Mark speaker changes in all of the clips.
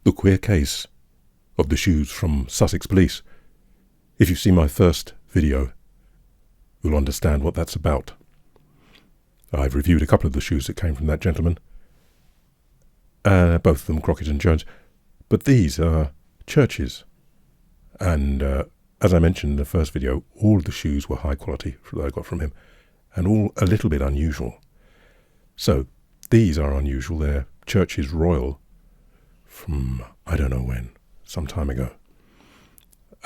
Speaker 1: the queer case of the shoes from Sussex Police. If you've seen my first video, you'll understand what that's about. I've reviewed a couple of the shoes that came from that gentleman, both of them Crockett and Jones, but these are Church's. And as I mentioned in the first video, all of the shoes were high quality that I got from him, and all a little bit unusual. So these are unusual. They're Church's Royal from I don't know when, some time ago.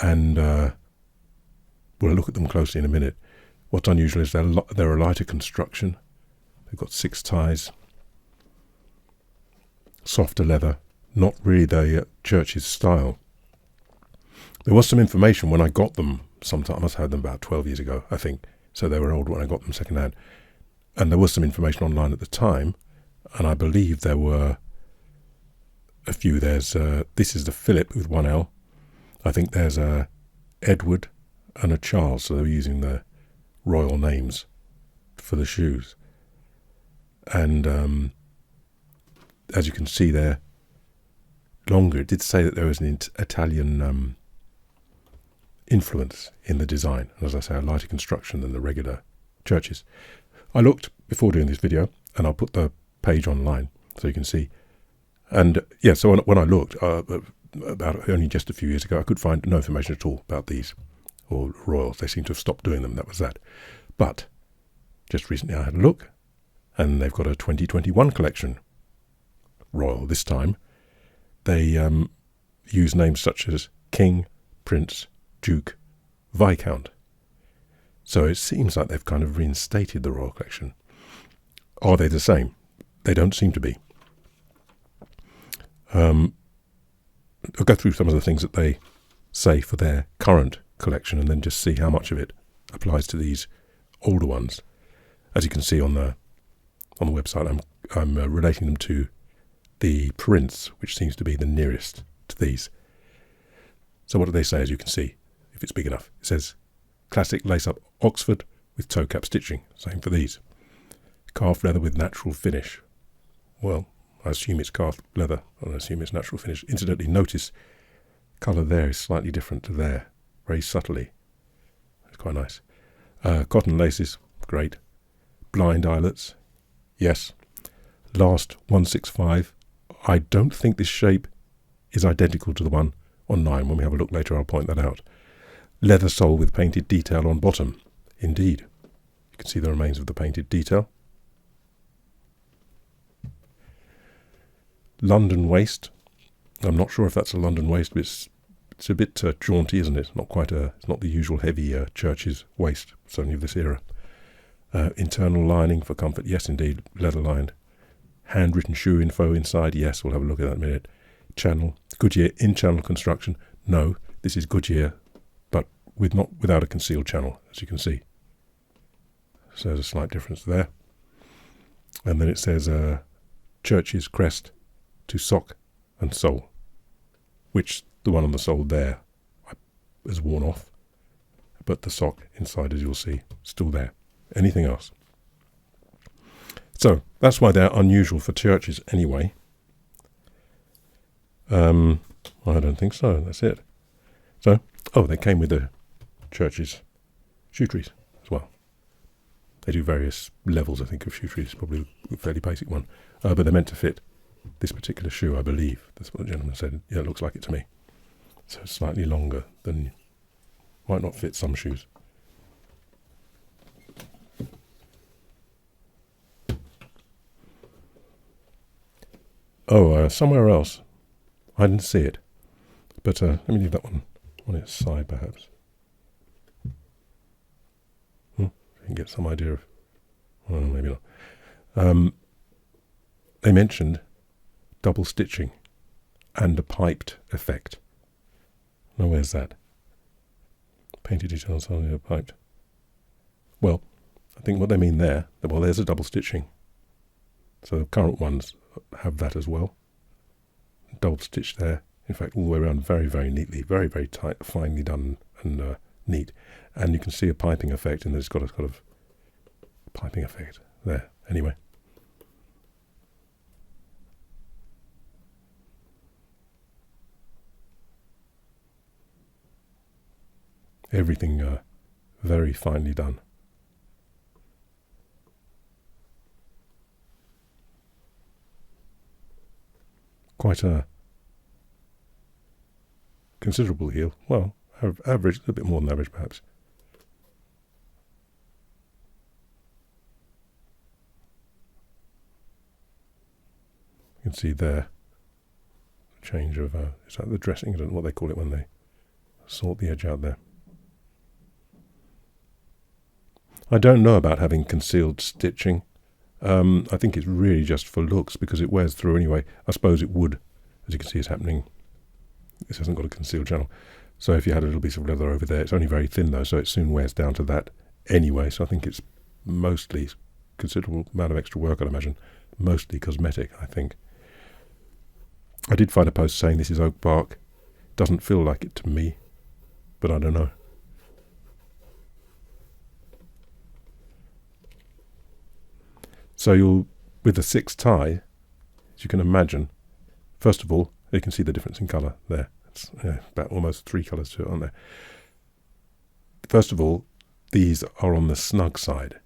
Speaker 1: And we'll look at them closely in a minute. What's unusual is they're a lighter construction. They've got 6 ties, softer leather, not really the Church's style. There was some information when I got them sometime. I must have had them about 12 years ago, I think. So they were old when I got them second hand. And there was some information online at the time, and I believe there were a few. There's this is the Philip with 1 L. I think there's a Edward and a Charles, so they were using the royal names for the shoes. And as you can see, they're longer. It did say that there was an Italian influence in the design, and as I say, a lighter construction than the regular Church's. I looked before doing this video, and I'll put the page online so you can see. And yeah, so when I looked about only just a few years ago, I could find no information at all about these or Royals. They seem to have stopped doing them. That was that. But just recently I had a look, and they've got a 2021 collection Royal this time. They use names such as King, Prince, Duke, Viscount. So it seems like they've kind of reinstated the Royal collection. Are they the same? They don't seem to be. I'll go through some of the things that they say for their current collection, and then just see how much of it applies to these older ones. As you can see on the website, I'm relating them to the Prince, which seems to be the nearest to these. So what do they say? As you can see, if it's big enough, it says classic lace-up Oxford with toe cap stitching. Same for these. Calf leather with natural finish. Well, I assume it's calf leather, and I assume it's natural finish. Incidentally, notice colour there is slightly different to there, very subtly. It's quite nice. Cotton laces, great. Blind eyelets, yes. Last 165. I don't think this shape is identical to the one on 9. When we have a look later, I'll point that out. Leather sole with painted detail on bottom. Indeed. You can see the remains of the painted detail. London waist. I'm not sure if that's a London waist, but it's a bit jaunty, isn't it? It's not the usual heavy Church's waist, certainly of this era. Internal lining for comfort. Yes, indeed. Leather lined. Handwritten shoe info inside. Yes, we'll have a look at that in a minute. Channel. Goodyear in-channel construction. No, this is Goodyear, but without a concealed channel, as you can see. So there's a slight difference there. And then it says Church's crest to sock and sole, which the one on the sole there is worn off, but the sock inside, as you'll see, still there. Anything else? So that's why they're unusual for Church's anyway. I don't think so. That's it. So, they came with the Church's shoe trees as well. They do various levels, I think, of shoe trees. Probably a fairly basic one, but they're meant to fit this particular shoe, I believe. That's what the gentleman said. Yeah, it looks like it to me. So slightly longer than might not fit some shoes. Somewhere else. I didn't see it. But let me leave that one on its side, perhaps. You can get some idea of... Well, maybe not. They mentioned double stitching and a piped effect. Now, where's that? Painted details on the piped. Well, I think what they mean there, well, there's a double stitching. So the current ones have that as well. Double stitch there. In fact, all the way around, very, very neatly, very, very tight, finely done and neat. And you can see a piping effect, and it's got a sort of piping effect there. Anyway. Everything very finely done. Quite a considerable heel. Well, average, a little bit more than average perhaps. You can see there the change of, is that the dressing? I don't know what they call it when they sort the edge out there. I don't know about having concealed stitching. I think it's really just for looks because it wears through anyway. I suppose it would, as you can see, it's happening. This hasn't got a concealed channel. So if you had a little piece of leather over there, it's only very thin though, so it soon wears down to that anyway. So I think it's mostly considerable amount of extra work, I'd imagine. Mostly cosmetic, I think. I did find a post saying this is oak bark. Doesn't feel like it to me, but I don't know. So you'll, with the 6 tie, as you can imagine, first of all, you can see the difference in colour there. It's about almost 3 colours to it, aren't there? First of all, these are on the snug side.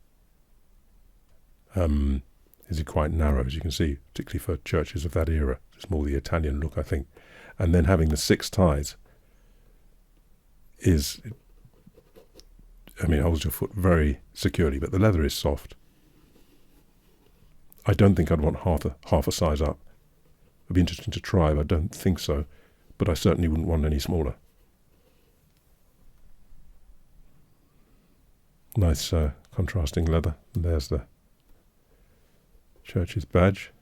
Speaker 1: These are quite narrow, as you can see, particularly for churches of that era. It's more the Italian look, I think. And then having the 6 ties is, I mean, it holds your foot very securely, but the leather is soft. I don't think I'd want half a size up. It'd be interesting to try, but I don't think so. But I certainly wouldn't want any smaller. Nice contrasting leather. And there's the church's badge.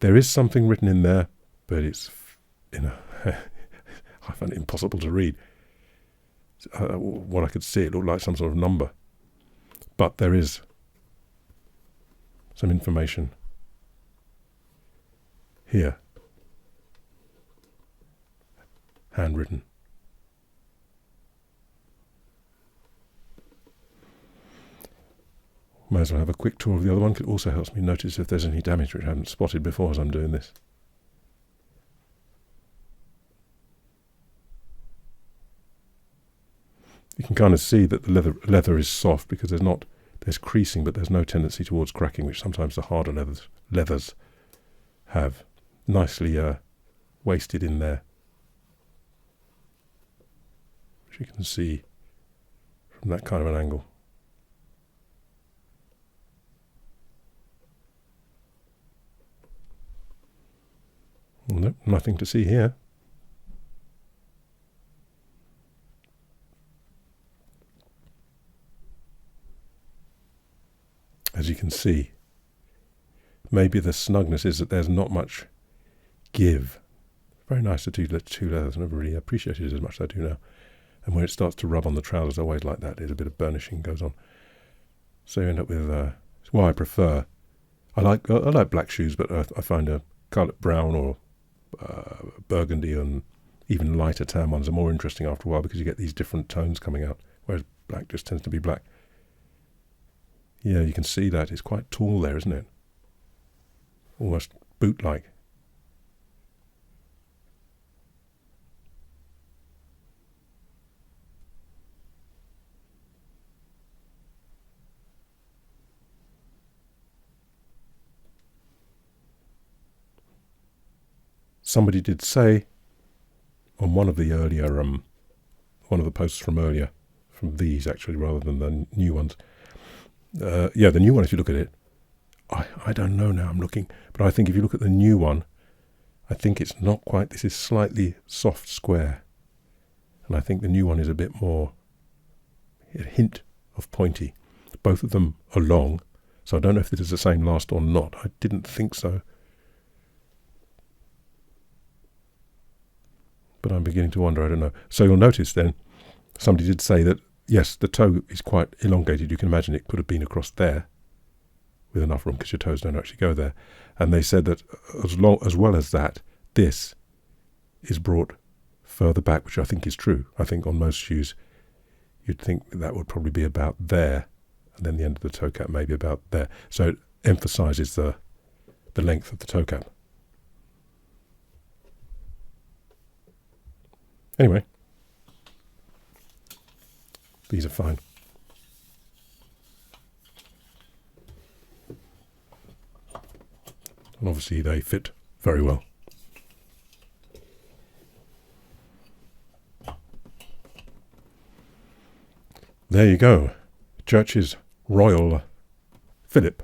Speaker 1: There is something written in there, but it's, I find it impossible to read. What I could see, it looked like some sort of number. But there is some information here, handwritten. Might as well have a quick tour of the other one. It also helps me notice if there's any damage which I haven't spotted before as I'm doing this. You can kind of see that the leather is soft because there's creasing, but there's no tendency towards cracking, which sometimes the harder leathers have. Nicely wasted in there, which you can see from that kind of an angle. Nope, nothing to see here. As you can see, maybe the snugness is that there's not much give. Very nice, the two leathers. I never really appreciated it as much as I do now. And when it starts to rub on the trousers, I always like that. There's a bit of burnishing goes on. So you end up with, well, I prefer, I like black shoes, but I find a scarlet brown or burgundy and even lighter tan ones are more interesting after a while because you get these different tones coming out, whereas black just tends to be black. Yeah, you can see that. It's quite tall there, isn't it? Almost boot-like. Somebody did say on one of the earlier, one of the posts from earlier, from these actually rather than the new ones. Yeah, the new one, if you look at it, I don't know now, I'm looking, but I think if you look at the new one, I think it's not quite, this is slightly soft square. And I think the new one is a bit more, a hint of pointy. Both of them are long, so I don't know if this is the same last or not. I didn't think so. But I'm beginning to wonder, I don't know. So you'll notice then, somebody did say that, yes, the toe is quite elongated. You can imagine it could have been across there with enough room because your toes don't actually go there. And they said that as well as that, this is brought further back, which I think is true. I think on most shoes, you'd think that would probably be about there, and then the end of the toe cap maybe about there. So it emphasises the length of the toe cap. Anyway, these are fine. And obviously they fit very well. There you go. Church's Royal Philip